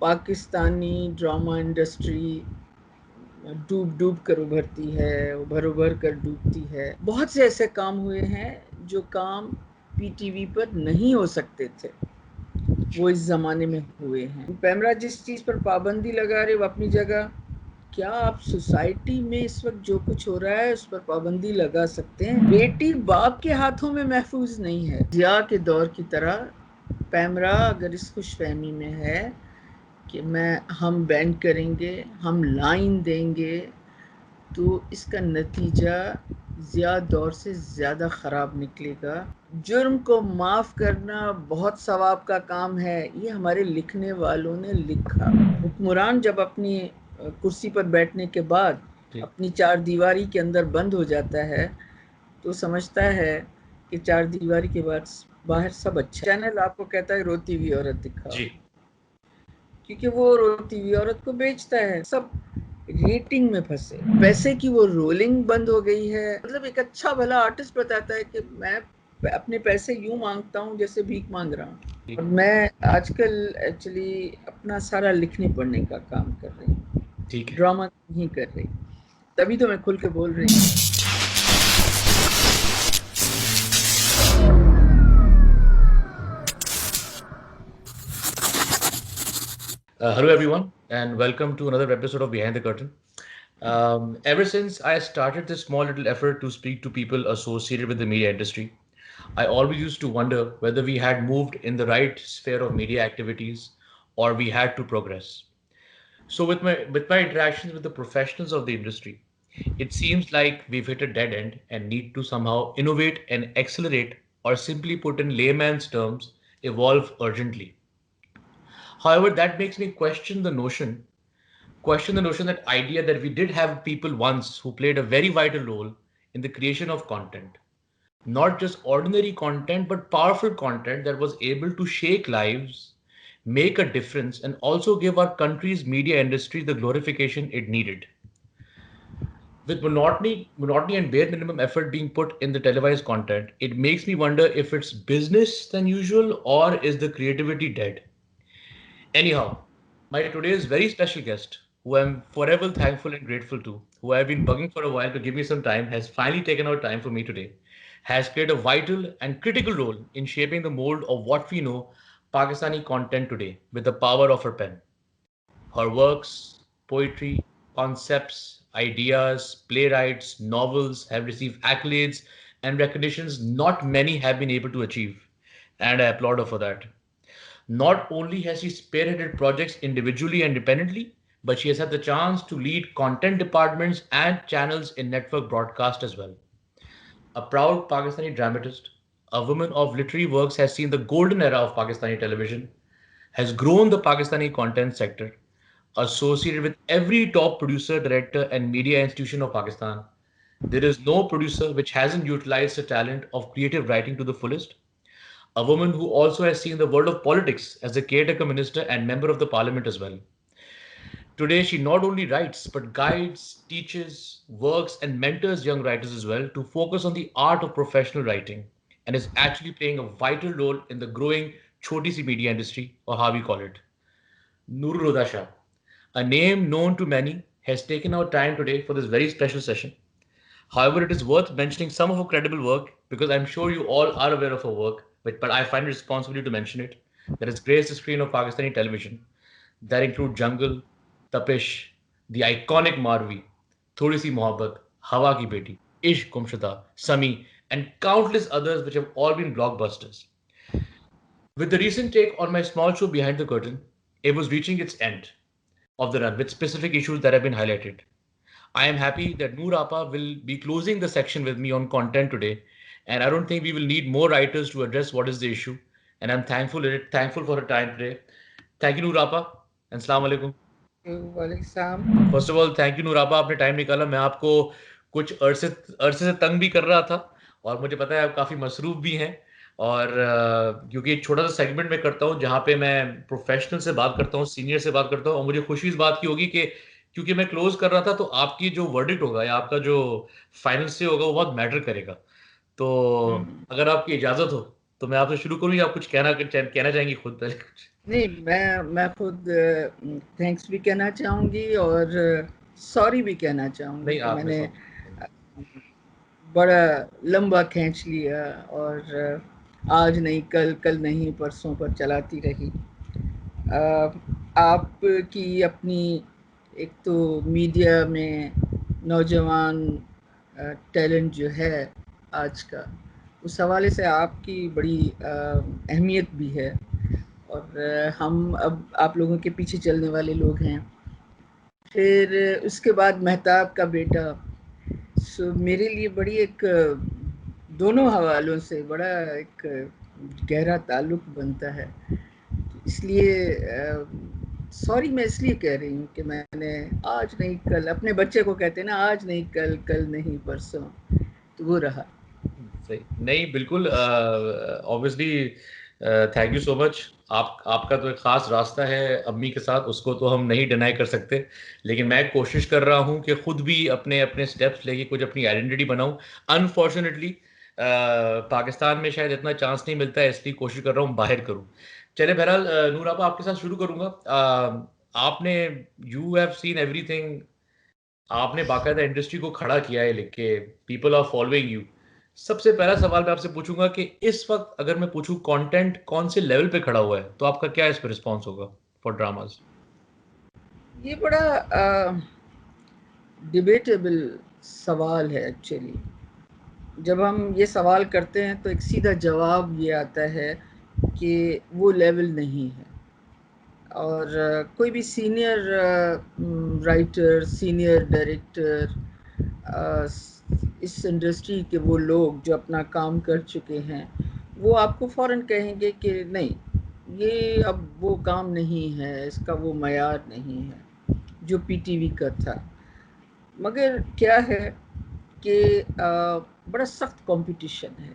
Pakistani drama industry ڈوب کر ابھرتی ہے، ابھر کر ڈوبتی ہے. بہت سے ایسے کام ہوئے ہیں جو کام پی ٹی وی پر نہیں ہو سکتے تھے، وہ اس زمانے میں ہوئے ہیں. پیمرا جس چیز پر پابندی لگا رہے وہ اپنی جگہ، کیا آپ سوسائٹی میں اس وقت جو کچھ ہو رہا ہے اس پر پابندی لگا سکتے ہیں؟ بیٹی باپ کے ہاتھوں میں محفوظ نہیں ہے. ضیاء کے دور کی طرح پیمرا اگر اس خوش فہمی میں ہے کہ ہم بینڈ کریں گے، ہم لائن دیں گے، تو اس کا نتیجہ ضیاء دور سے زیادہ خراب نکلے گا. جرم کو معاف کرنا بہت ثواب کا کام ہے، یہ ہمارے لکھنے والوں نے لکھا. حکمران جب اپنی کرسی پر بیٹھنے کے بعد اپنی چار دیواری کے اندر بند ہو جاتا ہے تو سمجھتا ہے کہ چار دیواری کے بعد باہر سب اچھا. چینل آپ کو کہتا ہے روتی ہوئی عورت دکھاؤ، کیونکہ وہ روتی ہوئی عورت کو بیچتا ہے. سب ریٹنگ میں پھنسے، پیسے کی وہ رولنگ بند ہو گئی ہے. مطلب ایک اچھا بھلا آرٹسٹ بتاتا ہے کہ میں اپنے پیسے یوں مانگتا ہوں جیسے بھیک مانگ رہا ہوں. اور میں آج کل ایکچولی اپنا سارا لکھنے پڑھنے کا کام کر رہی ہوں، ڈرامہ نہیں کر رہی، تبھی تو میں کھل کے بول رہی ہوں. Hello, everyone, and welcome to another episode of Behind the Curtain. Ever since I started this small little effort to speak to people associated with the media industry, I always used to wonder whether we had moved in the right sphere of media activities or we had to progress. So, with my interactions with the professionals of the industry, it seems like we've hit a dead end and need to somehow innovate and accelerate, or simply put in layman's terms, evolve urgently. However, that makes me question the notion that idea that we did have people once who played a very vital role in the creation of content. Not just ordinary content, but powerful content that was able to shake lives, make a difference, and also give our country's media industry the glorification it needed. With monotony and bare minimum effort being put in the televised content, it makes me wonder if it's business than usual or is the creativity dead. Anyhow, my today's very special guest, who I'm forever thankful and grateful to, who I've been bugging for a while to give me some time, has finally taken out time for me today, has played a vital and critical role in shaping the mold of what we know Pakistani content today with the power of her pen. Her works, poetry, concepts, ideas, playwrights, novels have received accolades and recognitions not many have been able to achieve, and I applaud her for that. Not only has she spearheaded projects individually and independently, but she has had the chance to lead content departments and channels in network broadcast as well. A proud Pakistani dramatist, a woman of literary works has seen the golden era of Pakistani television, has grown the Pakistani content sector, associated with every top producer, director, and media institution of Pakistan. There is no producer which hasn't utilized the talent of creative writing to the fullest. A woman who also has seen the world of politics as a caretaker minister and member of the parliament as well. Today, she not only writes, but guides, teaches, works, and mentors young writers as well to focus on the art of professional writing and is actually playing a vital role in the growing Choti Si media industry, or how we call it. Nurul Huda Shah, a name known to many, has taken our time today for this very special session. However, it is worth mentioning some of her credible work because I'm sure you all are aware of her work, but I find it responsibility to mention it. That has graced the screen of Pakistani television. That include Jungle, Tapish, the iconic Marvi, Thodi Si Mohabbat, Hawa Ki Beti, Ishq Gumshada, Sami, and countless others which have all been blockbusters. With the recent take on my small show Behind the Curtain, it was reaching its end of the run with specific issues that have been highlighted. I am happy that Noor Appa will be closing the section with me on content today, and I don't think we will need more writers to address what is the issue. And I'm thankful for her time today. Thank you, Noor Appa, and Assalamu alaikum. وعلیکم السلام. First of all thank you Noor آپا، آپ نے time نکالا. میں آپ کو کچھ عرصے سے تنگ بھی کر رہا تھا اور مجھے پتا ہے آپ کافی مصروف بھی ہیں. اور کیونکہ ایک چھوٹا سا سیگمنٹ میں کرتا ہوں جہاں پہ میں پروفیشنل سے بات کرتا ہوں، سینئر سے بات کرتا ہوں، اور مجھے خوشی اس بات کی ہوگی کہ کیونکہ میں کلوز کر رہا تھا تو آپ کی جو ورڈکٹ ہوگا یا آپ کا جو فائنل سے ہوگا وہ بہت میٹر کرے گا. تو اگر آپ کی اجازت ہو تو میں آپ سے شروع کروں یا آپ کچھ کہنا چاہیں گی خود پہلے کچھ؟ نہیں، میں خود تھینکس بھی کہنا چاہوں گی اور سوری بھی کہنا چاہوں گی نہیں، کہ آپ میں نے نے سوری. بڑا لمبا کھینچ لیا اور آج نہیں کل، کل نہیں پرسوں پر چلاتی رہی. آپ کی اپنی ایک تو میڈیا میں نوجوان ٹیلنٹ جو ہے آج کا، اس حوالے سے آپ کی بڑی اہمیت بھی ہے، اور ہم اب آپ لوگوں کے پیچھے چلنے والے لوگ ہیں. پھر اس کے بعد مہتاب کا بیٹا، سو میرے لیے بڑی ایک دونوں حوالوں سے بڑا ایک گہرا تعلق بنتا ہے. اس لیے سوری میں اس لیے کہہ رہی ہوں کہ میں نے آج نہیں کل، اپنے بچے کو کہتے ہیں نا، آج نہیں کل، کل نہیں پرسوں، تو وہ رہا. صحیح. نہیں، بالکل. آبویسلی تھینک یو سو مچ. آپ کا تو ایک خاص راستہ ہے امی کے ساتھ، اس کو تو ہم نہیں ڈینائی کر سکتے، لیکن میں کوشش کر رہا ہوں کہ خود بھی اپنے اپنے اسٹیپس لے کے کچھ اپنی آئیڈینٹی بناؤں. انفارچونیٹلی پاکستان میں شاید اتنا چانس نہیں ملتا ہے، اس لیے کوشش کر رہا ہوں باہر کروں. چلے بہرحال، نور آپا آپ کے ساتھ شروع کروں گا. آپ نے you have seen every thing. آپ نے باقاعدہ انڈسٹری کو کھڑا کیا ہے لکھ کے، پیپل آر فالوئنگ یو. سب سے پہلا سوال میں آپ سے پوچھوں گا کہ اس وقت اگر میں پوچھوں کانٹینٹ کون سے لیول پہ کھڑا ہوا ہے، تو آپ کا کیا اس پہ رسپانس ہوگا فار ڈراماز؟ یہ بڑا ڈیبیٹیبل سوال ہے ایکچولی. جب ہم یہ سوال کرتے ہیں تو ایک سیدھا جواب یہ آتا ہے کہ وہ لیول نہیں ہے. اور کوئی بھی سینئر رائٹر، سینئر ڈائریکٹر، اس انڈسٹری کے وہ لوگ جو اپنا کام کر چکے ہیں، وہ آپ کو فوراً کہیں گے کہ نہیں، یہ اب وہ کام نہیں ہے، اس کا وہ معیار نہیں ہے جو پی ٹی وی کا تھا. مگر کیا ہے کہ بڑا سخت کمپٹیشن ہے.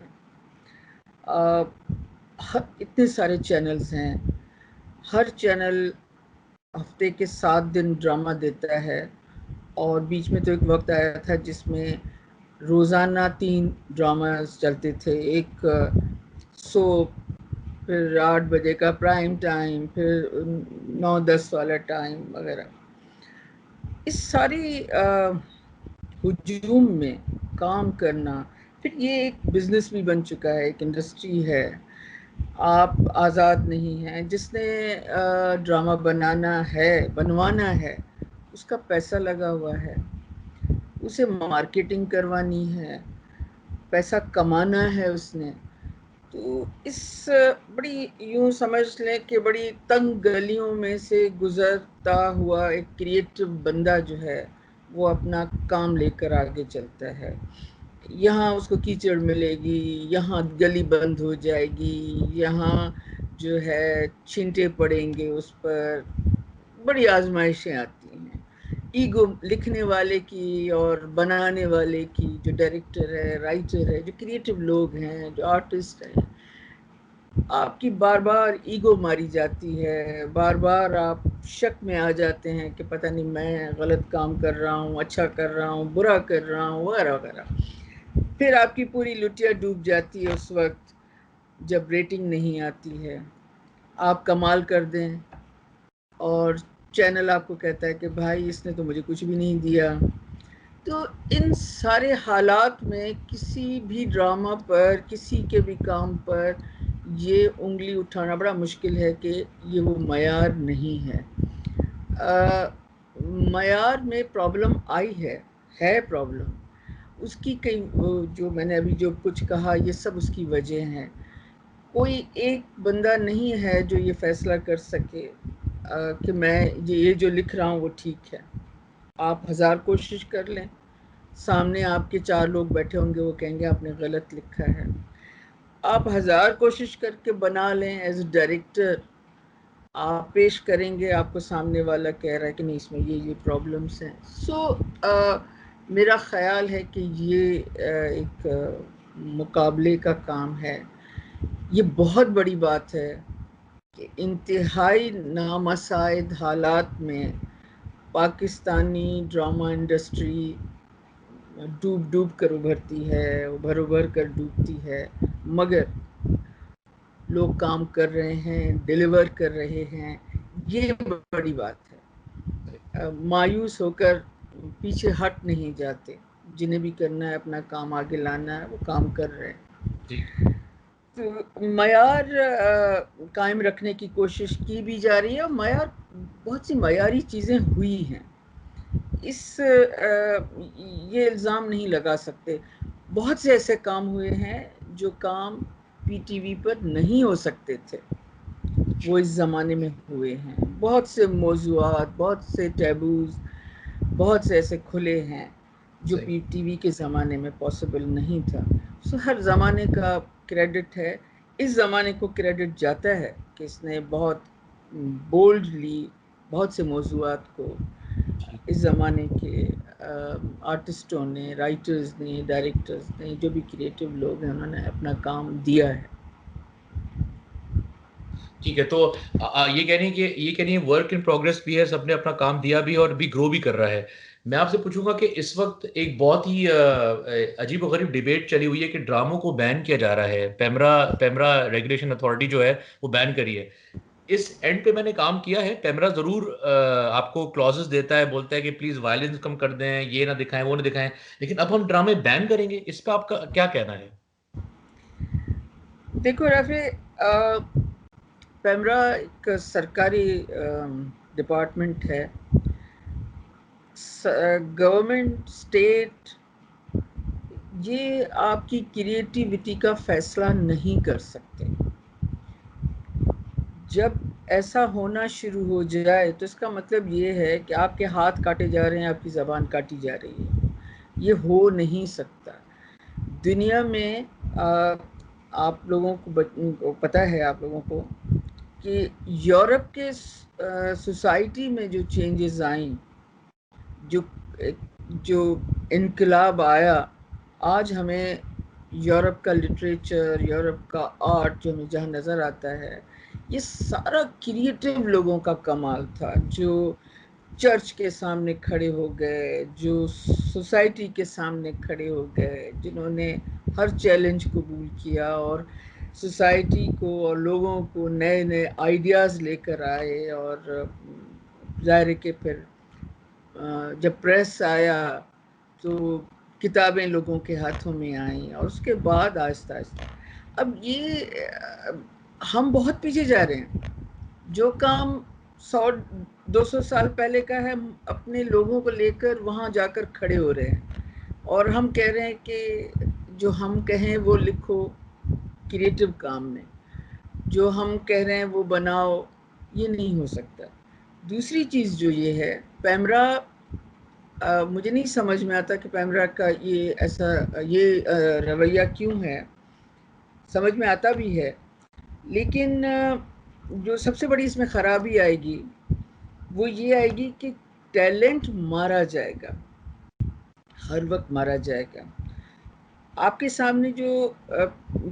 اتنے سارے چینلز ہیں، ہر چینل ہفتے کے 7 دن ڈرامہ دیتا ہے، اور بیچ میں تو ایک وقت آیا تھا جس میں روزانہ 3 ڈراماز چلتے تھے. ایک سوپ، پھر 8 بجے کا پرائم ٹائم، پھر 9-10 والا ٹائم وغیرہ. اس ساری ہجوم میں کام کرنا، پھر یہ ایک بزنس بھی بن چکا ہے، ایک انڈسٹری ہے. آپ آزاد نہیں ہیں. جس نے ڈرامہ بنوانا ہے، اس کا پیسہ لگا ہوا ہے، اسے مارکیٹنگ کروانی ہے، پیسہ کمانا ہے اس نے. تو اس بڑی یوں سمجھ لیں کہ بڑی تنگ گلیوں میں سے گزرتا ہوا ایک کریٹو بندہ جو ہے، وہ اپنا کام لے کر آگے چلتا ہے. یہاں اس کو کیچڑ ملے گی، یہاں گلی بند ہو جائے گی، یہاں جو ہے چھینٹے پڑیں گے اس پر، بڑی آزمائشیں آتی ہیں. ایگو لکھنے والے کی اور بنانے والے کی، جو ڈائریکٹر ہے، رائٹر ہے، جو کریٹو لوگ ہیں، جو آرٹسٹ ہیں، آپ کی بار بار ایگو ماری جاتی ہے. بار بار آپ شک میں آ جاتے ہیں کہ پتہ نہیں میں غلط کام کر رہا ہوں، اچھا کر رہا ہوں، برا کر رہا ہوں، وغیرہ وغیرہ. پھر آپ کی پوری لٹیا ڈوب جاتی ہے اس وقت جب ریٹنگ نہیں آتی ہے. آپ کمال کر دیں اور چینل آپ کو کہتا ہے کہ بھائی اس نے تو مجھے کچھ بھی نہیں دیا. تو ان سارے حالات میں کسی بھی ڈرامہ پر، کسی کے بھی کام پر یہ انگلی اٹھانا بڑا مشکل ہے کہ یہ وہ معیار نہیں ہے. معیار میں پرابلم آئی ہے پرابلم. اس کی کئی جو میں نے ابھی جو کچھ کہا، یہ سب اس کی وجہ ہیں. کوئی ایک بندہ نہیں ہے جو یہ فیصلہ کر سکے کہ میں یہ جو لکھ رہا ہوں وہ ٹھیک ہے. آپ 1000 کوشش کر لیں، سامنے آپ کے 4 لوگ بیٹھے ہوں گے، وہ کہیں گے آپ نے غلط لکھا ہے. آپ 1000 کوشش کر کے بنا لیں ایز اے ڈائریکٹر، آپ پیش کریں گے، آپ کو سامنے والا کہہ رہا ہے کہ نہیں، اس میں یہ پرابلمس ہیں. میرا خیال ہے کہ یہ ایک مقابلے کا کام ہے. یہ بہت بڑی بات ہے کہ انتہائی نامساعد حالات میں پاکستانی ڈرامہ انڈسٹری ڈوب کر ابھرتی ہے، ابھر کر ڈوبتی ہے. مگر لوگ کام کر رہے ہیں، ڈیلیور کر رہے ہیں، یہ بڑی بات ہے. مایوس ہو کر پیچھے ہٹ نہیں جاتے، جنہیں بھی کرنا ہے اپنا کام آگے لانا ہے وہ کام کر رہے ہیں. تو معیار قائم رکھنے کی کوشش کی بھی جا رہی ہے، اور معیار بہت سی معیاری چیزیں ہوئی ہیں. یہ الزام نہیں لگا سکتے. بہت سے ایسے کام ہوئے ہیں جو کام پی ٹی وی پر نہیں ہو سکتے تھے، وہ اس زمانے میں ہوئے ہیں. بہت سے موضوعات، بہت سے ٹیبوز، بہت سے ایسے کھلے ہیں جو پی ٹی وی کے زمانے میں پاسبل نہیں تھا. ہر زمانے کا کریڈٹ ہے. اس زمانے کو کریڈٹ جاتا ہے کہ اس نے بہت بولڈلی بہت سے موضوعات کو اس زمانے کے آرٹسٹوں نے، رائٹرز نے، ڈائریکٹرز نے، جو بھی کریٹو لوگ ہیں، انہوں نے اپنا کام دیا ہے. ٹھیک ہے. تو یہ کہنی ہے ورک ان پروگریس بھی ہے، سب نے اپنا کام دیا بھی اور بھی گرو بھی کر رہا ہے. میں آپ سے پوچھوں گا کہ اس وقت ایک بہت ہی عجیب و غریب ڈیبیٹ چلی ہوئی ہے کہ ڈراموں کو بین کیا جا رہا ہے. پیمرا ریگولیشن اتھارٹی جو ہے وہ بین کری ہے. اس اینڈ پہ میں نے کام کیا ہے. پیمرا ضرور آپ کو کلوزز دیتا ہے، بولتا ہے کہ پلیز وائلنس کم کر دیں، یہ نہ دکھائیں، وہ نہ دکھائیں، لیکن اب ہم ڈرامے بین کریں گے. اس پہ آپ کا کیا کہنا ہے؟ دیکھو رافع، پیمرا ایک سرکاری ڈپارٹمنٹ ہے. گورنمنٹ، اسٹیٹ یہ آپ کی کریٹیوٹی کا فیصلہ نہیں کر سکتے. جب ایسا ہونا شروع ہو جائے تو اس کا مطلب یہ ہے کہ آپ کے ہاتھ کاٹے جا رہے ہیں، آپ کی زبان کاٹی جا رہی ہے. یہ ہو نہیں سکتا. دنیا میں آپ لوگوں کو پتہ ہے، آپ لوگوں کو کہ یورپ کے سوسائٹی میں جو چینجز آئیں، جو انقلاب آیا، آج ہمیں یورپ کا لٹریچر، یورپ کا آرٹ جو ہمیں جہاں نظر آتا ہے، یہ سارا کریٹو لوگوں کا کمال تھا، جو چرچ کے سامنے کھڑے ہو گئے، جو سوسائٹی کے سامنے کھڑے ہو گئے، جنہوں نے ہر چیلنج قبول کیا اور سوسائٹی کو اور لوگوں کو نئے نئے آئیڈیاز لے کر آئے. اور ظاہر ہے کہ پھر جب پریس آیا تو کتابیں لوگوں کے ہاتھوں میں آئیں، اور اس کے بعد آہستہ آہستہ اب یہ ہم بہت پیچھے جا رہے ہیں. جو کام 100-200 سال پہلے کا ہے، ہم اپنے لوگوں کو لے کر وہاں جا کر کھڑے ہو رہے ہیں، اور ہم کہہ رہے ہیں کہ جو ہم کہیں وہ لکھو کریٹو کام میں، جو ہم کہہ رہے ہیں وہ بناؤ. یہ نہیں ہو سکتا. دوسری چیز جو یہ ہے، پیمرا مجھے نہیں سمجھ میں آتا کہ پیمرا کا یہ رویہ کیوں ہے. سمجھ میں آتا بھی ہے، لیکن جو سب سے بڑی اس میں خرابی آئے گی وہ یہ آئے گی کہ ٹیلنٹ مارا جائے گا، ہر وقت مارا جائے گا. آپ کے سامنے جو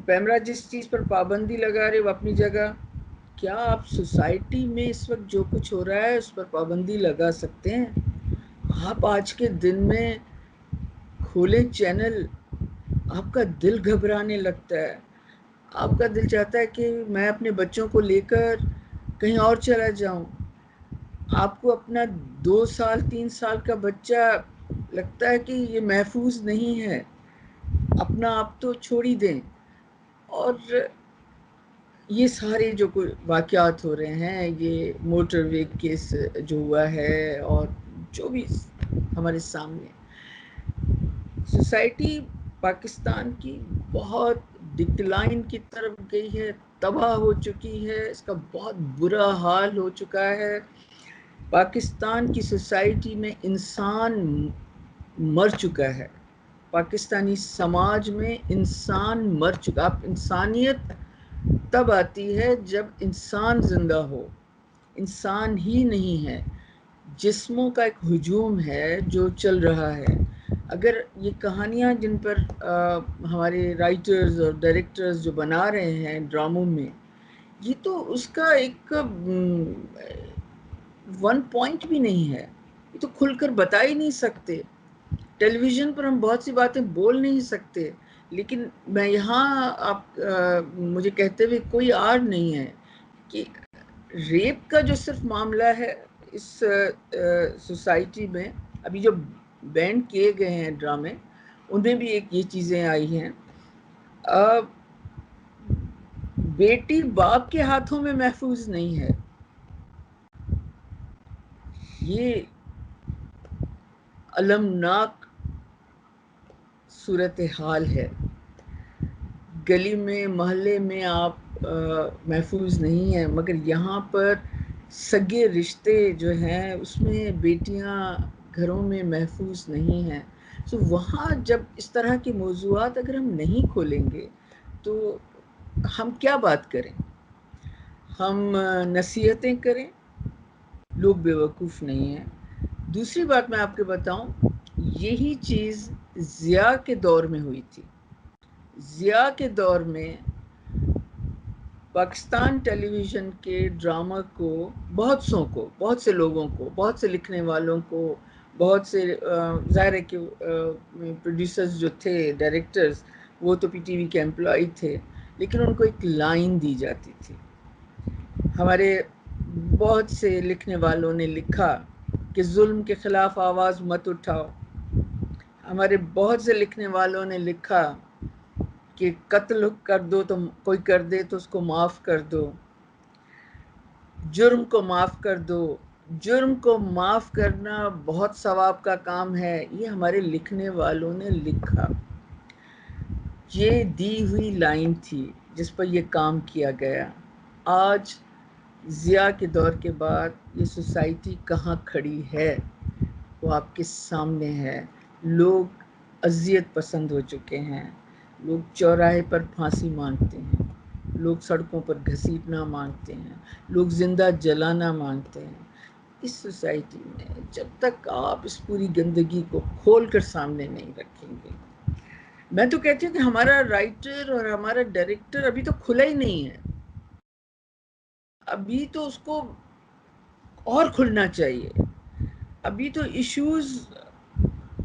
پیمرا جس چیز پر پابندی لگا رہے وہ اپنی جگہ، کیا آپ سوسائٹی میں اس وقت جو کچھ ہو رہا ہے اس پر پابندی لگا سکتے ہیں؟ آپ آج کے دن میں کھولیں چینل، آپ کا دل گھبرانے لگتا ہے. آپ کا دل چاہتا ہے کہ میں اپنے بچوں کو لے کر کہیں اور چلا جاؤں. آپ کو اپنا 2 سال 3 سال کا بچہ لگتا ہے کہ یہ محفوظ نہیں ہے، اپنا آپ تو چھوڑ ہی دیں. اور یہ سارے جو واقعات ہو رہے ہیں، یہ موٹر وے کیس جو ہوا ہے، اور جو بھی ہمارے سامنے، سوسائٹی پاکستان کی بہت ڈکلائن کی طرف گئی ہے، تباہ ہو چکی ہے. اس کا بہت برا حال ہو چکا ہے. پاکستان کی سوسائٹی میں انسان مر چکا ہے. پاکستانی سماج میں انسان مر چکا. اب انسانیت تب آتی ہے جب انسان زندہ ہو. انسان ہی نہیں ہے، جسموں کا ایک ہجوم ہے جو چل رہا ہے. اگر یہ کہانیاں جن پر ہمارے رائٹرز اور ڈائریکٹرز جو بنا رہے ہیں ڈراموں میں، یہ تو اس کا ایک 1 پوائنٹ بھی نہیں ہے. یہ تو کھل کر بتا ہی نہیں سکتے. ٹیلی ویژن پر ہم بہت سی باتیں بول نہیں سکتے، لیکن میں یہاں آپ مجھے کہتے ہوئے کوئی آڑ نہیں ہے کہ ریپ کا جو صرف معاملہ ہے اس سوسائٹی میں، ابھی جو بین کیے گئے ہیں ڈرامے، ان میں بھی ایک یہ چیزیں آئی ہیں، بیٹی باپ کے ہاتھوں میں محفوظ نہیں ہے. یہ المناک صورتحال ہے. گلی میں محلے میں آپ محفوظ نہیں ہیں، مگر یہاں پر سگے رشتے جو ہیں اس میں بیٹیاں گھروں میں محفوظ نہیں ہیں. تو وہاں جب اس طرح کے موضوعات اگر ہم نہیں کھولیں گے تو ہم کیا بات کریں؟ ہم نصیحتیں کریں؟ لوگ بیوقوف نہیں ہیں. دوسری بات میں آپ کو بتاؤں، یہی چیز ضیاء کے دور میں ہوئی تھی. ضیاء کے دور میں پاکستان ٹیلی ویژن کے ڈرامہ کو بہت سے لوگوں کو، بہت سے لکھنے والوں کو، بہت سے ظاہر ہے کہ پروڈیوسرز جو تھے، ڈائریکٹرز، وہ تو پی ٹی وی کے امپلائی تھے، لیکن ان کو ایک لائن دی جاتی تھی. ہمارے بہت سے لکھنے والوں نے لکھا کہ ظلم کے خلاف آواز مت اٹھاؤ. ہمارے بہت سے لکھنے والوں نے لکھا کہ قتل کر دو تو کوئی کر دے تو اس کو معاف کر دو، جرم کو معاف کر دو. جرم کو معاف کرنا بہت ثواب کا کام ہے، یہ ہمارے لکھنے والوں نے لکھا. یہ دی ہوئی لائن تھی جس پر یہ کام کیا گیا. آج ضیاء کے دور کے بعد یہ سوسائٹی کہاں کھڑی ہے وہ آپ کے سامنے ہے. لوگ اذیت پسند ہو چکے ہیں، لوگ چوراہے پر پھانسی مانگتے ہیں، لوگ سڑکوں پر گھسیٹنا مانگتے ہیں، لوگ زندہ جلانا مانگتے ہیں. اس سوسائٹی میں جب تک آپ اس پوری گندگی کو کھول کر سامنے نہیں رکھیں گے، میں تو کہتی ہوں کہ ہمارا رائٹر اور ہمارا ڈائریکٹر ابھی تو کھلا ہی نہیں ہے. ابھی تو اس کو اور کھلنا چاہیے. ابھی تو ایشوز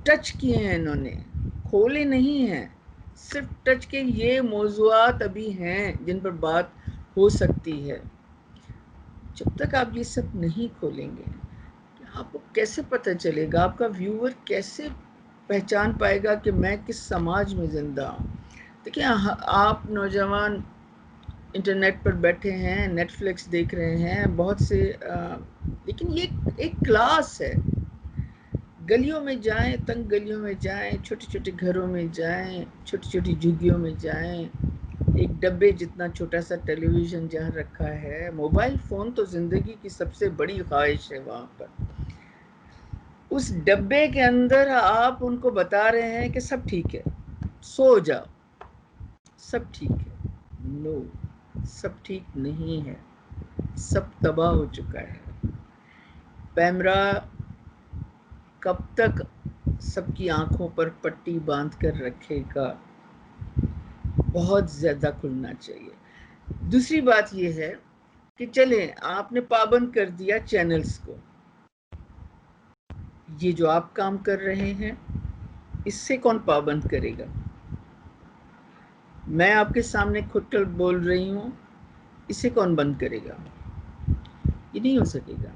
ٹچ کیے ہیں انہوں نے، کھولے نہیں ہیں، صرف ٹچ کے. یہ موضوعات ابھی ہیں جن پر بات ہو سکتی ہے. جب تک آپ یہ سب نہیں کھولیں گے، آپ کو کیسے پتہ چلے گا، آپ کا ویور کیسے پہچان پائے گا کہ میں کس سماج میں زندہ ہوں؟ دیکھیں، آپ نوجوان انٹرنیٹ پر بیٹھے ہیں، نیٹ فلکس دیکھ رہے ہیں، بہت سے لیکن یہ ایک کلاس ہے. گلیوں میں جائیں، تنگ گلیوں میں جائیں، چھوٹے چھوٹے گھروں میں جائیں، چھوٹی چھوٹی جھگیوں میں جائیں، ایک ڈبے جتنا چھوٹا سا ٹیلی ویژن جہاں رکھا ہے. موبائل فون تو زندگی کی سب سے بڑی خواہش ہے. وہاں پر اس ڈبے کے اندر آپ ان کو بتا رہے ہیں کہ سب ٹھیک ہے، سو جاؤ، سب ٹھیک ہے. نو، سب ٹھیک نہیں ہے، سب تباہ ہو چکا ہے. پیمرا کب تک سب کی آنکھوں پر پٹی باندھ کر رکھے گا؟ بہت زیادہ کھلنا چاہیے. دوسری بات یہ ہے کہ چلیں، آپ نے پابند کر دیا چینلز کو. یہ جو آپ کام کر رہے ہیں اس سے کون پابند کرے گا؟ میں آپ کے سامنے کھل کر بول رہی ہوں، اسے کون بند کرے گا؟ یہ نہیں ہو سکے گا.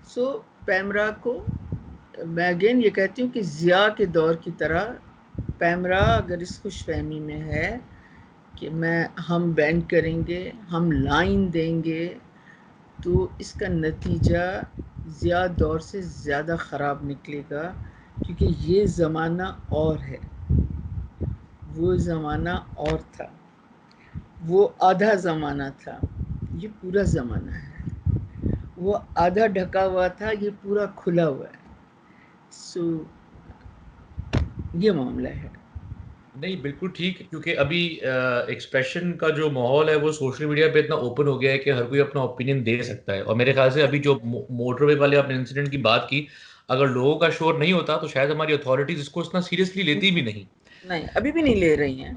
سو پیمرا کو میں اگین یہ کہتی ہوں کہ ضیاء کے دور کی طرح پیمرا اگر اس خوش فہمی میں ہے کہ ہم بین کریں گے، ہم لائن دیں گے، تو اس کا نتیجہ ضیاء دور سے زیادہ خراب نکلے گا. کیونکہ یہ زمانہ اور ہے، وہ زمانہ اور تھا. وہ آدھا زمانہ تھا، یہ پورا زمانہ ہے. وہ آدھا ڈھکا ہوا تھا، یہ پورا کھلا ہوا ہے. سو یہ معاملہ ہے. نہیں، بالکل ٹھیک، کیونکہ ابھی ایکسپریشن کا جو ماحول ہے وہ سوشل میڈیا پہ اتنا اوپن ہو گیا ہے کہ ہر کوئی اپنا اوپینین دے سکتا ہے. اور میرے خیال سے ابھی جو موٹر وے والے آپ نے انسیڈنٹ کی بات کی، اگر لوگوں کا شور نہیں ہوتا تو شاید ہماری اتھارٹیز اس کو اتنا سیریسلی لیتی بھی نہیں. نہیں ابھی بھی نہیں لے رہی ہیں.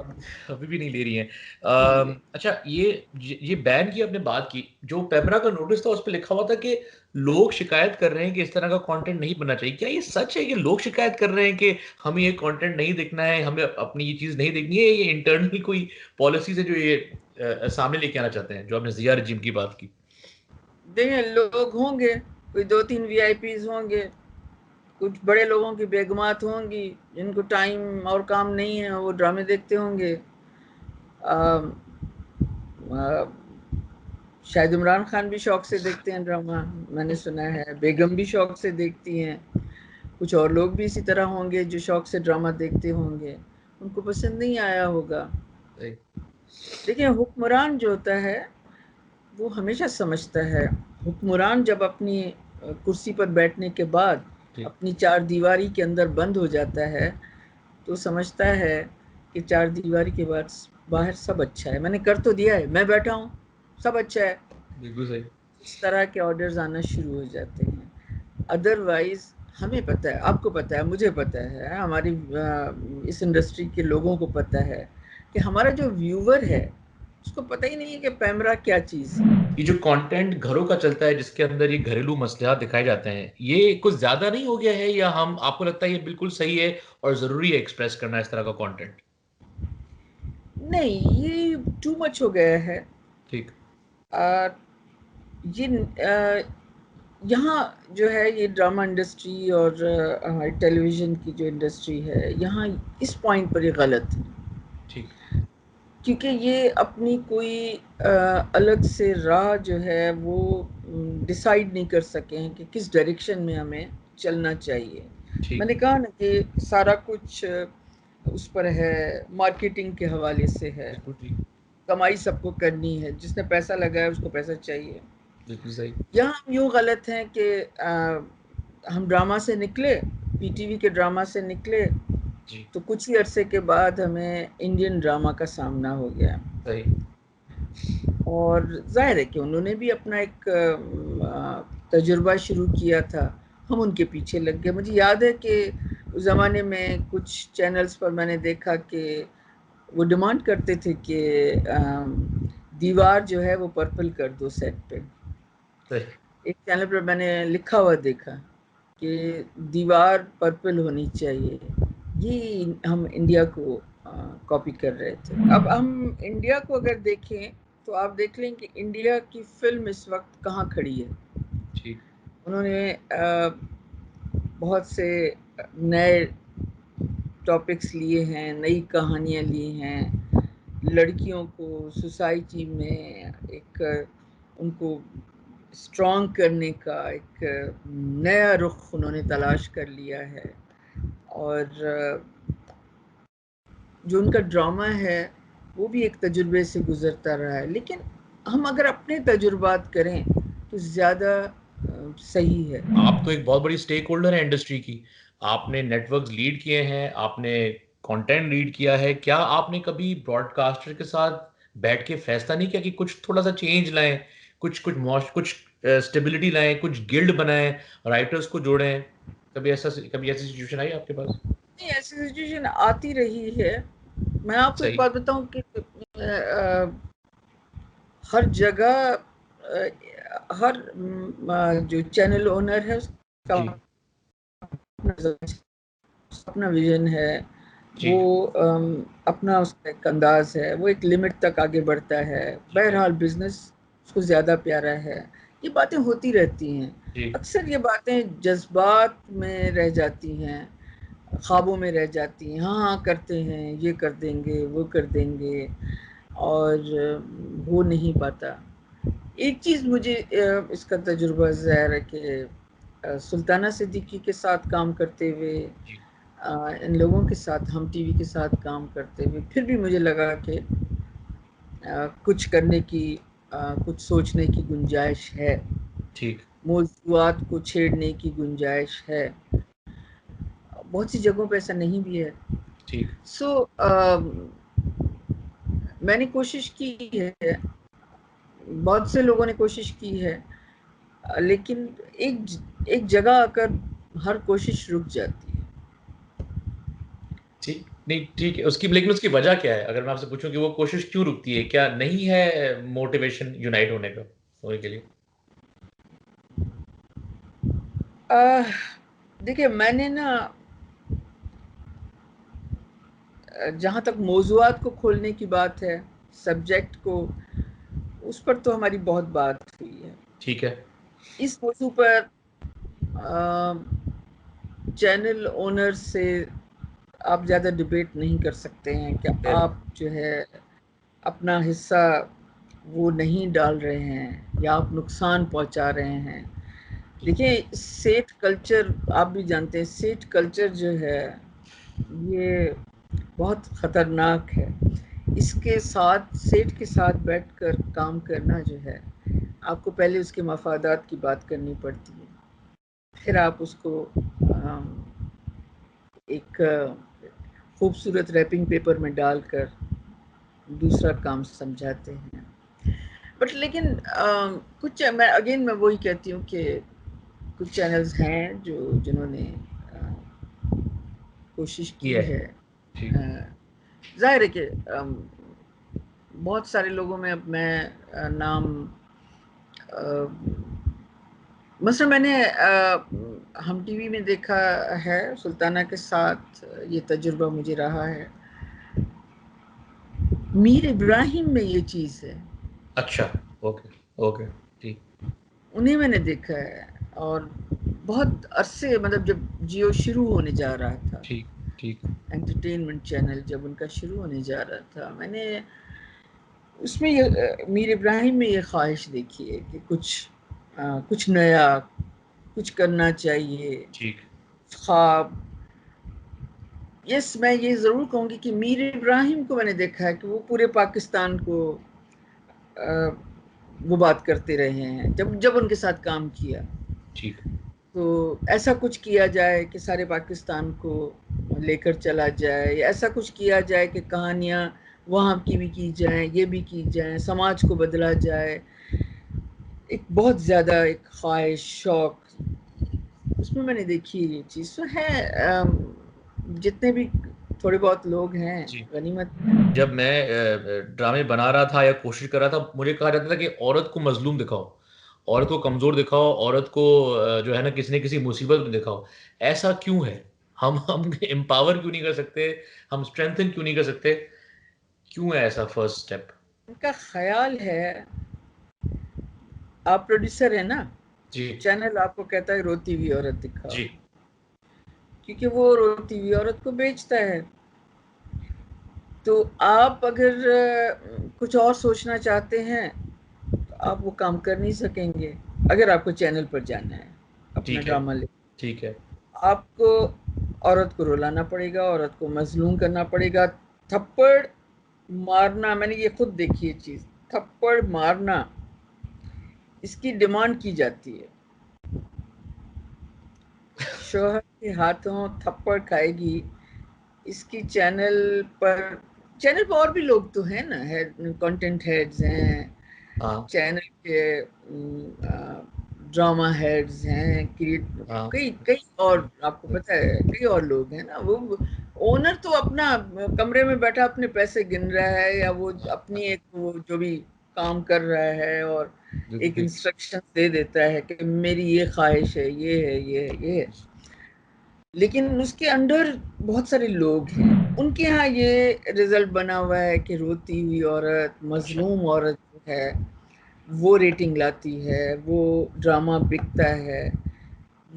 ابھی بھی نہیں لے رہی ہیں. نہیں لے. اچھا یہ بین کی آپ نے بات کی, جو پیمرا کا نوٹس تھا اس پہ لکھا ہوا تھا کہ لوگ شکایت کر رہے ہیں کہ اس طرح کا کانٹینٹ نہیں بننا چاہیے. کیا یہ سچ ہے کہ لوگ شکایت کر رہے ہیں کہ ہمیں یہ کانٹینٹ نہیں دیکھنا ہے, ہمیں اپنی یہ چیز نہیں دیکھنی ہے, یہ انٹرنل کوئی پالیسیز ہے جو یہ سامنے لے کے آنا چاہتے ہیں, جو آپ نے ضیاء رجیم کی بات کی؟ دیکھیں لوگ ہوں گے, کوئی 2-3 VIP ہوں گے, کچھ بڑے لوگوں کی بیگمات ہوں گی جن کو ٹائم اور کام نہیں ہے, وہ ڈرامے دیکھتے ہوں گے. شاید عمران خان بھی شوق سے دیکھتے ہیں ڈرامہ, میں نے سنا ہے. بیگم بھی شوق سے دیکھتی ہیں. کچھ اور لوگ بھی اسی طرح ہوں گے جو شوق سے ڈرامہ دیکھتے ہوں گے, ان کو پسند نہیں آیا ہوگا. دیکھیں حکمران جو ہوتا ہے وہ ہمیشہ سمجھتا ہے, حکمران جب اپنی کرسی پر بیٹھنے کے بعد اپنی 4 دیواری کے اندر بند ہو جاتا ہے تو سمجھتا ہے کہ 4 دیواری کے بعد باہر سب اچھا ہے, میں نے کر تو دیا ہے, میں بیٹھا ہوں, سب اچھا ہے. بالکل صحیح. اس طرح کے آرڈرز آنا شروع ہو جاتے ہیں. ادروائز ہمیں پتہ ہے, آپ کو پتہ ہے, مجھے پتہ ہے, ہماری اس انڈسٹری کے لوگوں کو پتہ ہے کہ ہمارا جو ویور ہے اس کو پتہ ہی نہیں ہے کہ پیمرا کیا چیز ہے. یہ جو کانٹینٹ گھروں کا چلتا ہے جس کے اندر یہ گھریلو مسئلات دکھائے جاتے ہیں, یہ کچھ زیادہ نہیں ہو گیا ہے, یا آپ کو لگتا ہے یہ بالکل صحیح ہے اور ضروری ہے ایکسپریس کرنا اس طرح کا کانٹینٹ؟ نہیں, یہ ٹو مچ ہو گیا ہے. ٹھیک. یہ یہاں جو ہے یہ ڈرامہ انڈسٹری اور ٹیلی ویژن کی جو انڈسٹری ہے یہاں اس پوائنٹ پر یہ غلط ہے. ٹھیک. کیونکہ یہ اپنی کوئی الگ سے راہ جو ہے وہ ڈیسائیڈ نہیں کر سکے ہیں کہ کس ڈائریکشن میں ہمیں چلنا چاہیے. میں ٹھیک. نے کہا نا کہ سارا کچھ اس پر ہے, مارکیٹنگ کے حوالے سے ہے, بالکل ٹھیک. کمائی سب کو کرنی ہے, جس نے پیسہ لگایا اس کو پیسہ چاہیے. بالکل صحیح. یہاں ہم یوں غلط ہیں کہ ہم ڈرامہ سے نکلے, PTV کے ڈرامہ سے نکلے, جی. تو کچھ ہی عرصے کے بعد ہمیں انڈین ڈرامہ کا سامنا ہو گیا. صحیح. اور ظاہر ہے کہ انہوں نے بھی اپنا ایک تجربہ شروع کیا تھا, ہم ان کے پیچھے لگ گئے. مجھے یاد ہے کہ اس زمانے میں کچھ چینلز پر میں نے دیکھا کہ وہ ڈیمانڈ کرتے تھے کہ دیوار جو ہے وہ پرپل کر دو سیٹ پہ. صحیح. ایک چینل پر میں نے لکھا ہوا دیکھا کہ دیوار پرپل ہونی چاہیے. یہ ہم انڈیا کو کاپی کر رہے تھے. اب ہم انڈیا کو اگر دیکھیں تو آپ دیکھ لیں کہ انڈیا کی فلم اس وقت کہاں کھڑی ہے. ٹھیک. انہوں نے بہت سے نئے ٹاپکس لیے ہیں, نئی کہانیاں لی ہیں, لڑکیوں کو سوسائٹی میں ایک ان کو اسٹرانگ کرنے کا ایک نیا رخ انہوں نے تلاش کر لیا ہے. اور جو ان کا ڈرامہ ہے وہ بھی ایک تجربے سے گزرتا رہا ہے. لیکن ہم اگر اپنے تجربات کریں تو زیادہ صحیح ہے. آپ تو ایک بہت بڑی اسٹیک ہولڈر ہے انڈسٹری کی, آپ نے نیٹ ورکس لیڈ کیے ہیں, آپ نے کانٹینٹ لیڈ کیا ہے. کیا آپ نے کبھی براڈ کاسٹر کے ساتھ بیٹھ کے فیصلہ نہیں کیا کہ کچھ تھوڑا سا چینج لائیں, کچھ اسٹیبلٹی لائیں, کچھ گلڈ بنائیں, رائٹرز کو جوڑیں؟ کبھی ایسی سچویشن آئی آپ کے پاس؟ نہیں, ایسی سچویشن آتی رہی ہے. میں آپ کو ایک صحیح. بات بتاؤں کہ ہر جگہ ہر جو چینل اونر ہے اس کا جی. اپنا ویژن ہے, جی. وہ اپنا اس کا ایک انداز ہے, وہ ایک لمٹ تک آگے بڑھتا ہے. جی. بہرحال بزنس اس کو زیادہ پیارا ہے. یہ باتیں ہوتی رہتی ہیں. جی. اکثر یہ باتیں جذبات میں رہ جاتی ہیں, خوابوں میں رہ جاتی ہیں. ہاں کرتے ہیں, یہ کر دیں گے, وہ کر دیں گے, اور وہ نہیں پاتا. ایک چیز مجھے اس کا تجربہ ظاہر ہے کہ سلطانہ صدیقی کے ساتھ کام کرتے ہوئے, جی. ان لوگوں کے ساتھ, ہم ٹی وی کے ساتھ کام کرتے ہوئے, پھر بھی مجھے لگا کہ کچھ کرنے کی, کچھ سوچنے کی گنجائش ہے, ٹھیک. موضوعات کو چھیڑنے کی گنجائش ہے. بہت سی جگہوں پہ ایسا نہیں بھی ہے. ٹھیک. میں نے کوشش کی ہے, بہت سے لوگوں نے کوشش کی ہے, لیکن ایک جگہ آ کر ہر کوشش رک جاتی ہے. ٹھیک نہیں ٹھیک ہے اس کی، لیکن اس کی وجہ کیا ہے اگر میں آپ سے پوچھوں کہ وہ کوشش کیوں رکتی ہے؟ کیا نہیں ہے موٹیویشن یونائٹ ہونے کا، ہونے کے لیے؟ دیکھیے میں نے نا جہاں تک موضوعات کو کھولنے کی بات ہے، سبجیکٹ کو، اس پر تو ہماری بہت بات ہوئی ہے. ٹھیک ہے. اس موضوع پر چینل اونر سے آپ زیادہ ڈبیٹ نہیں کر سکتے ہیں کہ آپ جو ہے اپنا حصہ وہ نہیں ڈال رہے ہیں یا آپ نقصان پہنچا رہے ہیں. دیکھیں سیٹ کلچر آپ بھی جانتے ہیں، سیٹ کلچر جو ہے یہ بہت خطرناک ہے. اس کے ساتھ سیٹ کے ساتھ بیٹھ کر کام کرنا جو ہے، آپ کو پہلے اس کے مفادات کی بات کرنی پڑتی ہے، پھر آپ اس کو ایک خوبصورت ریپنگ پیپر میں ڈال کر دوسرا کام سمجھاتے ہیں. بٹ لیکن کچھ میں وہی کہتی ہوں کہ کچھ چینلز ہیں جنہوں نے کوشش کی ہے. ظاہر ہے کہ بہت سارے لوگوں میں اب میں نام مثلا میں نے ہم ٹی وی میں دیکھا ہے، سلطانہ کے ساتھ یہ تجربہ مجھے رہا ہے. میر ابراہیم میں یہ چیز ہے. اچھا اوکے اوکے ٹھیک. انہیں میں نے دیکھا ہے، اور بہت عرصے مطلب جب جیو شروع ہونے جا رہا تھا، ٹھیک ٹھیک. انٹرٹینمنٹ چینل جب ان کا شروع ہونے جا رہا تھا، میں نے اس میں یہ میر ابراہیم میں یہ خواہش دیکھی ہے کہ کچھ نیا، کچھ کرنا چاہیے. ٹھیک. خواب، یس میں یہ ضرور کہوں گی کہ میر ابراہیم کو میں نے دیکھا ہے کہ وہ پورے پاکستان کو وہ بات کرتے رہے ہیں جب ان کے ساتھ کام کیا. ٹھیک. تو ایسا کچھ کیا جائے کہ سارے پاکستان کو لے کر چلا جائے، یا ایسا کچھ کیا جائے کہ کہانیاں وہاں کی بھی کی جائیں، یہ بھی کی جائیں، سماج کو بدلا جائے. ایک بہت زیادہ ایک خواہش، شوق اس میں نے دیکھی. یہ چیز تو ہے، جتنے بھی تھوڑے بہت لوگ ہیں جی. غنیمت. جب میں ڈرامے بنا رہا تھا یا کوشش کر رہا تھا، مجھے کہا جاتا تھا کہ عورت کو مظلوم دکھاؤ، عورت کو کمزور دکھاؤ، عورت کو جو ہے نا کسی نہ کسی مصیبت میں دکھاؤ. ایسا کیوں ہے؟ ہم امپاور کیوں نہیں کر سکتے؟ ہم اسٹرینتھن کیوں نہیں کر سکتے؟ کیوں ہے ایسا فرسٹ اسٹیپ؟ ان کا خیال ہے، آپ پروڈیوسر ہیں نا، جی چینل آپ کو کہتا ہے روتی ہوئی عورت دکھاؤ، جی. کیونکہ وہ روتی ہوئی عورت کو بیچتا ہے. تو آپ اگر کچھ اور سوچنا چاہتے ہیں تو آپ وہ کام کر نہیں سکیں گے. اگر آپ کو چینل پر جانا ہے اپنا ٹھیک ہے ڈرامہ لے، ٹھیک ہے. آپ کو عورت کو رلانا پڑے گا، عورت کو مظلوم کرنا پڑے گا. تھپڑ مارنا، میں نے یہ خود دیکھی یہ چیز، تھپڑ مارنا اس کی ڈیمانڈ کی جاتی ہے. شوہر کے ہاتھوں تھپڑ کھائے گی، اس کی چینل پر اور بھی لوگ تو ہیں نا، کنٹینٹ ہیڈز ہیں، ہاں چینل کے ڈرامہ ہیڈز ہیں، ہاں. کئی اور آپ کو پتہ ہے کئی اور لوگ ہیں نا. وہ اونر تو اپنا کمرے میں بیٹھا اپنے پیسے گن رہا ہے، یا وہ اپنی ایک وہ جو بھی کام کر رہا ہے اور ایک انسٹرکشن دے دیتا ہے کہ میری یہ خواہش ہے، یہ ہے، یہ ہے، یہ ہے. لیکن اس کے انڈر بہت سارے لوگ ہیں، ان کے ہاں یہ رزلٹ بنا ہوا ہے کہ روتی ہوئی عورت، اچھا مظلوم عورت جو ہے وہ ریٹنگ لاتی ہے، وہ ڈرامہ بکتا ہے.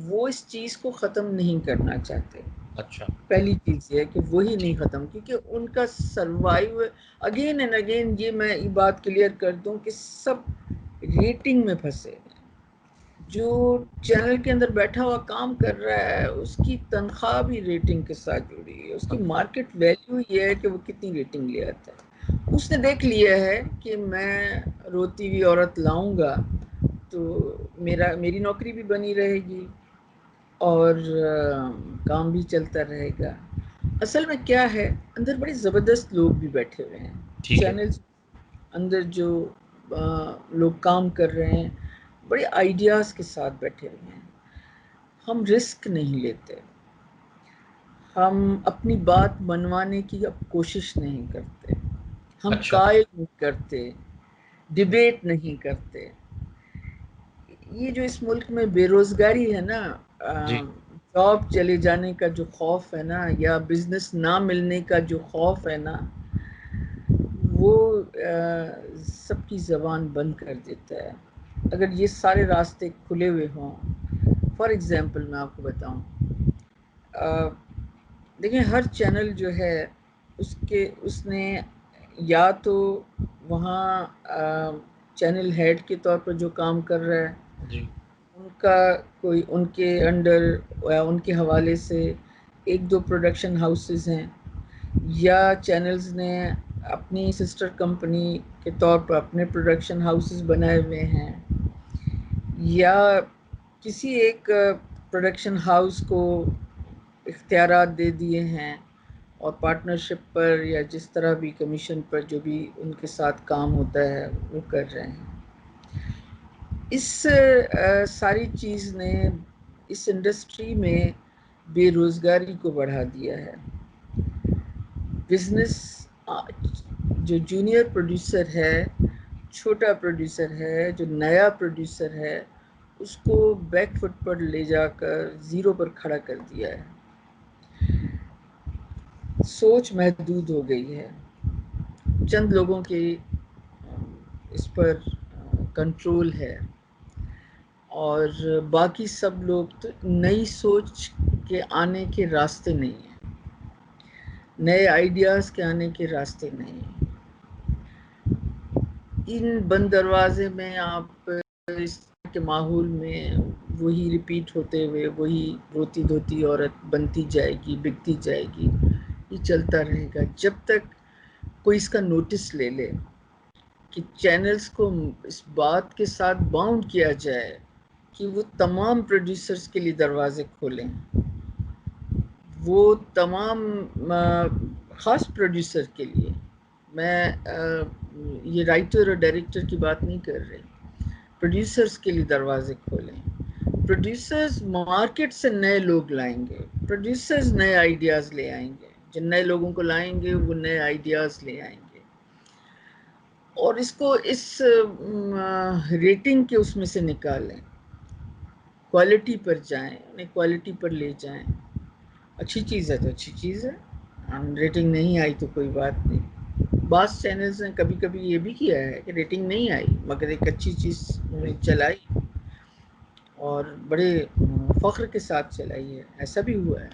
وہ اس چیز کو ختم نہیں کرنا چاہتے. اچھا. پہلی چیز یہ ہے کہ وہی نہیں ٹھیک. ختم، کیونکہ ان کا سروائیو اگین اینڈ اگین. یہ میں یہ بات کلیئر کر دوں کہ سب ریٹنگ میں پھنسے. جو چینل کے اندر بیٹھا ہوا کام کر رہا ہے اس کی تنخواہ بھی ریٹنگ کے ساتھ جڑی ہے، اس کی مارکیٹ ویلیو یہ ہے کہ وہ کتنی ریٹنگ لے آتا ہے. اس نے دیکھ لیا ہے کہ میں روتی ہوئی عورت لاؤں گا تو میری نوکری بھی بنی رہے گی اور کام بھی چلتا رہے گا. اصل میں کیا ہے، اندر بڑے زبردست لوگ بھی بیٹھے ہوئے ہیں ٹھیک ہے. چینلز اندر، جو لوگ کام کر رہے ہیں بڑے آئیڈیاز کے ساتھ بیٹھے ہوئے ہیں. ہم رسک نہیں لیتے، ہم اپنی بات منوانے کی اب کوشش نہیں کرتے، ہم اچھا. قائل نہیں کرتے، ڈیبیٹ نہیں کرتے. یہ جو اس ملک میں بے روزگاری ہے نا، جی. جاب چلے جانے کا جو خوف ہے نا، یا بزنس نہ ملنے کا جو خوف ہے نا، وہ سب کی زبان بند کر دیتا ہے. اگر یہ سارے راستے کھلے ہوئے ہوں، فار ایگزامپل میں آپ کو بتاؤں، دیکھیں ہر چینل جو ہے اس نے یا تو وہاں چینل ہیڈ کے طور پر جو کام کر رہا ہے جی. ان کا کوئی ان کے انڈر یا ان کے حوالے سے ایک دو پروڈکشن ہاؤسز ہیں، یا چینلز نے اپنی سسٹر کمپنی کے طور پر اپنے پروڈکشن ہاؤسز بنائے ہوئے ہیں، یا کسی ایک پروڈکشن ہاؤس کو اختیارات دے دیے ہیں اور پارٹنرشپ پر یا جس طرح بھی کمیشن پر جو بھی ان کے ساتھ کام ہوتا ہے وہ کر رہے ہیں. اس ساری چیز نے اس انڈسٹری میں بے روزگاری کو بڑھا دیا ہے. بزنس جو جونیئر پروڈیوسر ہے، چھوٹا پروڈیوسر ہے، جو نیا پروڈیوسر ہے، اس کو بیک فٹ پر لے جا کر زیرو پر کھڑا کر دیا ہے. سوچ محدود ہو گئی ہے، چند لوگوں کی اس پر کنٹرول ہے، اور باقی سب لوگ تو نئی سوچ کے آنے کے راستے نہیں ہیں، نئے آئیڈیاز کے آنے کے راستے نہیں ہیں. ان بند دروازے میں آپ اس کے ماحول میں وہی ریپیٹ ہوتے ہوئے وہی روتی دھوتی عورت بنتی جائے گی، بکتی جائے گی. یہ چلتا رہے گا جب تک کوئی اس کا نوٹس لے لے کہ چینلز کو اس بات کے ساتھ باؤنڈ کیا جائے کہ وہ تمام پروڈیوسرز کے لیے دروازے کھولیں. وہ تمام خاص پروڈیوسر کے لیے، میں یہ رائٹر اور ڈائریکٹر کی بات نہیں کر رہی، پروڈیوسرز کے لیے دروازے کھولیں. پروڈیوسرز مارکیٹ سے نئے لوگ لائیں گے، پروڈیوسرز نئے آئیڈیاز لے آئیں گے، جن نئے لوگوں کو لائیں گے وہ نئے آئیڈیاز لے آئیں گے، اور اس کو اس ریٹنگ کے اس میں سے نکالیں، کوالٹی پر جائیں، انہیں کوالٹی پر لے جائیں. اچھی چیز ہے تو اچھی چیز ہے، ریٹنگ نہیں آئی تو کوئی بات نہیں. بعض چینلز نے کبھی کبھی یہ بھی کیا ہے کہ ریٹنگ نہیں آئی مگر ایک اچھی چیز انہوں نے چلائی اور بڑے فخر کے ساتھ چلائی ہے، ایسا بھی ہوا ہے.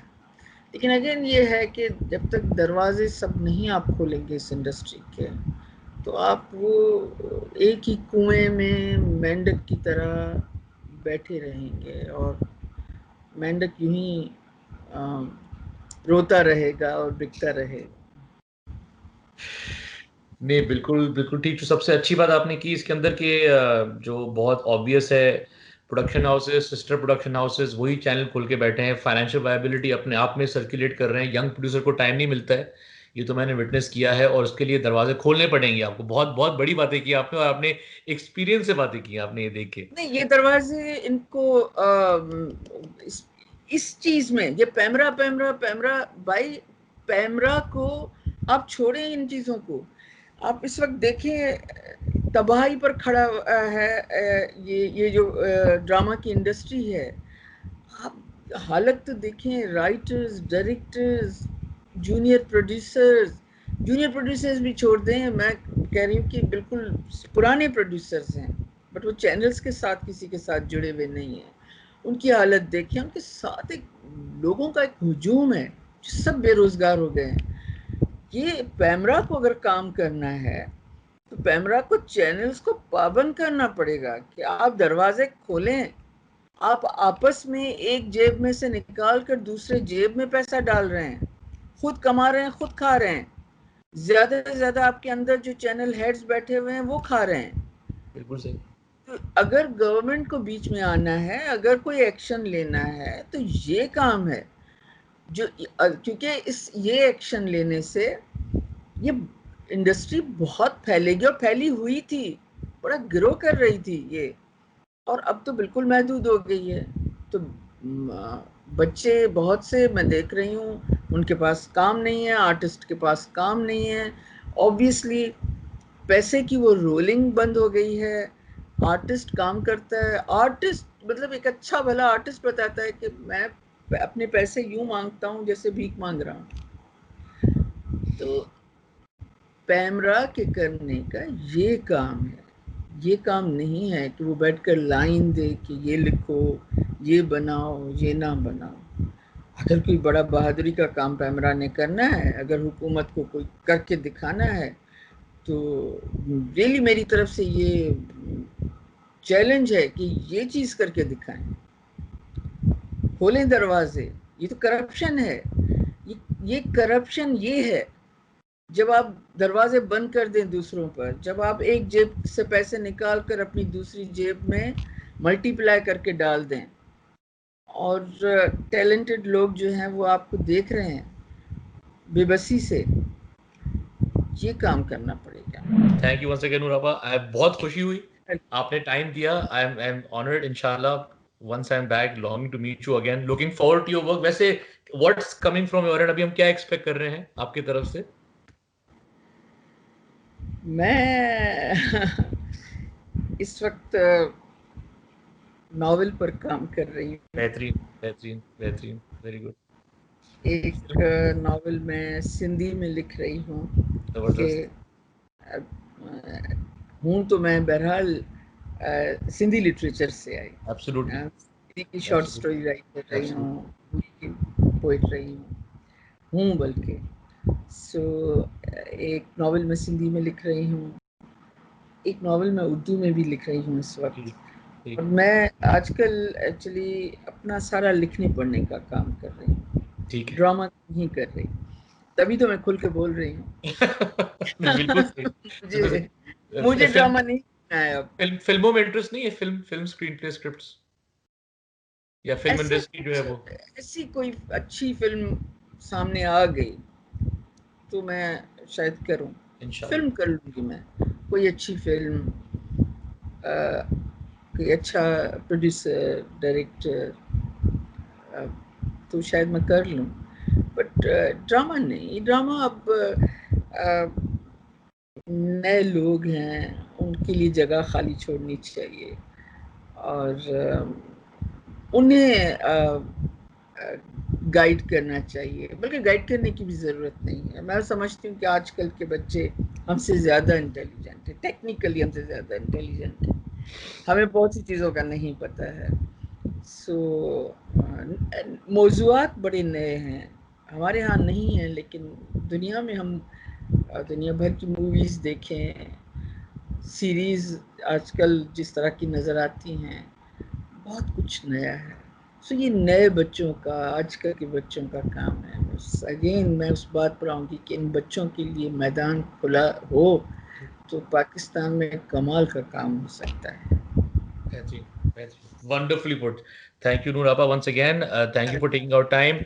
لیکن اگین یہ ہے کہ جب تک دروازے سب نہیں آپ کھولیں گے اس انڈسٹری کے، تو آپ وہ ایک ہی کنویں میں مینڈک کی طرح بیٹھے رہیں گے، اور مینڈک یوں ہی روتا رہے گا اور بکتا رہے گا. نہیں، بالکل بالکل ٹھیک. سب سے اچھی بات آپ نے کی اس کے اندر کہ جو بہت آبویس ہے، production houses, sister production houses وہی چینل کھول کے بیٹھے ہیں، فائنینشیل وائبلٹی اپنے آپ میں سرکولیٹ کر رہے ہیں. ینگ پروڈیوسر کو ٹائم نہیں ملتا ہے، یہ تو میں نے وٹنس کیا ہے، اور اس کے لیے دروازے کھولنے پڑیں گے آپ کو. بہت بہت بڑی باتیں کی آپ نے، اور آپ نے ایکسپیرینس سے باتیں کی آپ نے یہ دیکھ کے. نہیں، یہ دروازے ان کو اس چیز میں یہ پیمرا بھائی، پیمرا کو آپ چھوڑیں، ان چیزوں کو آپ اس وقت دیکھیں تباہی پر کھڑا ہے. یہ جو ڈرامہ کی انڈسٹری ہے، آپ حالت تو دیکھیں، رائٹرز، ڈائریکٹرز، جونیئر پروڈیوسرز بھی چھوڑ دیں، میں کہہ رہی ہوں کہ بالکل پرانے پروڈیوسرز ہیں بٹ وہ چینلز کے ساتھ کسی کے ساتھ جڑے ہوئے نہیں ہیں. ان کی حالت دیکھیں، ان کے ساتھ ایک لوگوں کا ایک ہجوم ہے جو سب بے روزگار ہو گئے ہیں. یہ پیمرا کو اگر کام کرنا ہے تو پیمرا کو چینلز کو پابند کرنا پڑے گا کہ آپ دروازے کھولیں. آپ آپس میں ایک جیب میں سے نکال کر دوسرے جیب میں پیسہ ڈال رہے ہیں، خود کما رہے ہیں، خود کھا رہے ہیں. زیادہ سے زیادہ آپ کے اندر جو چینل ہیڈز بیٹھے ہوئے ہیں وہ کھا رہے ہیں. بالکل صحیح. تو اگر گورنمنٹ کو بیچ میں آنا ہے، اگر کوئی ایکشن لینا ہے تو یہ کام ہے جو، کیونکہ یہ ایکشن لینے سے یہ انڈسٹری بہت پھیلے گی، اور پھیلی ہوئی تھی، بڑا گرو کر رہی تھی یہ، اور اب تو بالکل محدود ہو گئی ہے. تو بچے بہت سے میں دیکھ رہی ہوں ان کے پاس کام نہیں ہے, آرٹسٹ کے پاس کام نہیں ہے. آبویسلی پیسے کی وہ رولنگ بند ہو گئی ہے. آرٹسٹ کام کرتا ہے, آرٹسٹ مطلب ایک اچھا بھلا آرٹسٹ بتاتا ہے کہ میں اپنے پیسے یوں مانگتا ہوں جیسے بھیک مانگ رہا ہوں. تو پیمرا کے کرنے کا یہ کام ہے, یہ کام نہیں ہے کہ وہ بیٹھ کر لائن دے کہ یہ لکھو, یہ بناؤ, یہ نہ بناؤ. اگر کوئی بڑا بہادری کا کام پیمرا نے کرنا ہے, اگر حکومت کو کوئی کر کے دکھانا ہے, تو ریلی میری طرف سے یہ چیلنج ہے کہ یہ چیز کر کے دکھائیں, کھولیں دروازے. یہ تو کرپشن ہے, یہ کرپشن یہ ہے جب آپ دروازے بند کر دیں دوسروں پر, جب آپ ایک جیب سے پیسے نکال کر اپنی دوسری جیب میں ملٹی پلائی کر کے ڈال دیں, اور ٹیلنٹڈ لوگ جو ہیں وہ آپ کو دیکھ رہے ہیں بے بسی سے. یہ کام کرنا پڑے گا. تھینک یو ونس اگین نور آپا, بہت خوشی ہوئی آپ نے ٹائم دیا. I am honoured. انشاءاللہ once I'm back, longing to meet you again, looking forward to your work. ویسے what's coming from your end, ابھی ہم کیا ایکسپیکٹ کر رہے ہیں آپ کی طرف سے؟ میں اس وقت ناول پر کام کر رہی ہوں. بہترین بہترین بہترین, ویری گڈ. ایک ناول میں سندھی میں لکھ رہی ہوں کہ زبردست. ہوں تو میں بہرحال سندھی لٹریچر سے آئی, ایبسولوٹلی سندھی کی شارٹ سٹوری رائٹ کر رہی ہوں, پوئٹ رہی ہوں بلکہ. سو ایک ناول میں سندھی میں لکھ رہی ہوں, ایک ناول میں اردو میں بھی لکھ رہی ہوں اس وقت. اور میں آج کل ایکچولی اپنا سارا لکھنے پڑھنے کا کام کر رہی ہوں, ڈرامہ نہیں کر رہی. تبھی تو میں کھل کے بول رہی ہوں. بالکل. مجھے ڈرامہ نہیں کرنا ہے اب. فلموں میں انٹرسٹ نہیں ہے؟ فلم اسکرین پلے اسکرپٹس یا فلم انڈسٹری جو ہے وہ ایسی کوئی اچھی فلم سامنے آ گئی تو میں شاید کروں, فلم کر لوں گی میں. کوئی اچھی فلم, کوئی اچھا پروڈیوسر, ڈائریکٹر, تو شاید میں کر لوں. بٹ ڈرامہ نہیں. ڈرامہ اب نئے لوگ ہیں, ان کے لیے جگہ خالی چھوڑنی چاہیے, اور انہیں گائیڈ کرنا چاہیے. بلکہ گائیڈ کرنے کی بھی ضرورت نہیں ہے. میں سمجھتی ہوں کہ آج کل کے بچے ہم سے زیادہ انٹیلیجنٹ ہیں, ٹیکنیکلی ہم سے زیادہ انٹیلیجنٹ ہیں. ہمیں بہت سی چیزوں کا نہیں پتہ ہے. سو موضوعات بڑے نئے ہیں, ہمارے ہاں نہیں ہیں, لیکن دنیا میں ہم دنیا بھر کی موویز دیکھیں, سیریز آج کل جس طرح کی نظر آتی ہیں, بہت کچھ نیا ہے. سو یہ نئے بچوں کا, آج کل کے بچوں کا کام ہے. اگین میں اس بات پر آؤں گی کہ ان بچوں کے لیے میدان کھلا ہو تو پاکستان میں کمال کا کام ہو سکتا ہے. Wonderfully put. Thank you, Noor Appa, once again. Thank you for taking our time.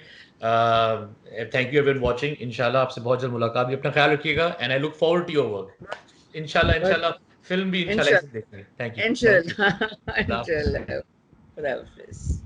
Thank you everyone watching. Inshallah آپ سے بہت جلد ملاقات ہوگی. اپنا خیال رکھیے گا, and I look forward to your work. انشاءاللہ فلم بھی انشاءاللہ اسے دیکھیں گے. Thank you. انشاءاللہ. خدا حافظ.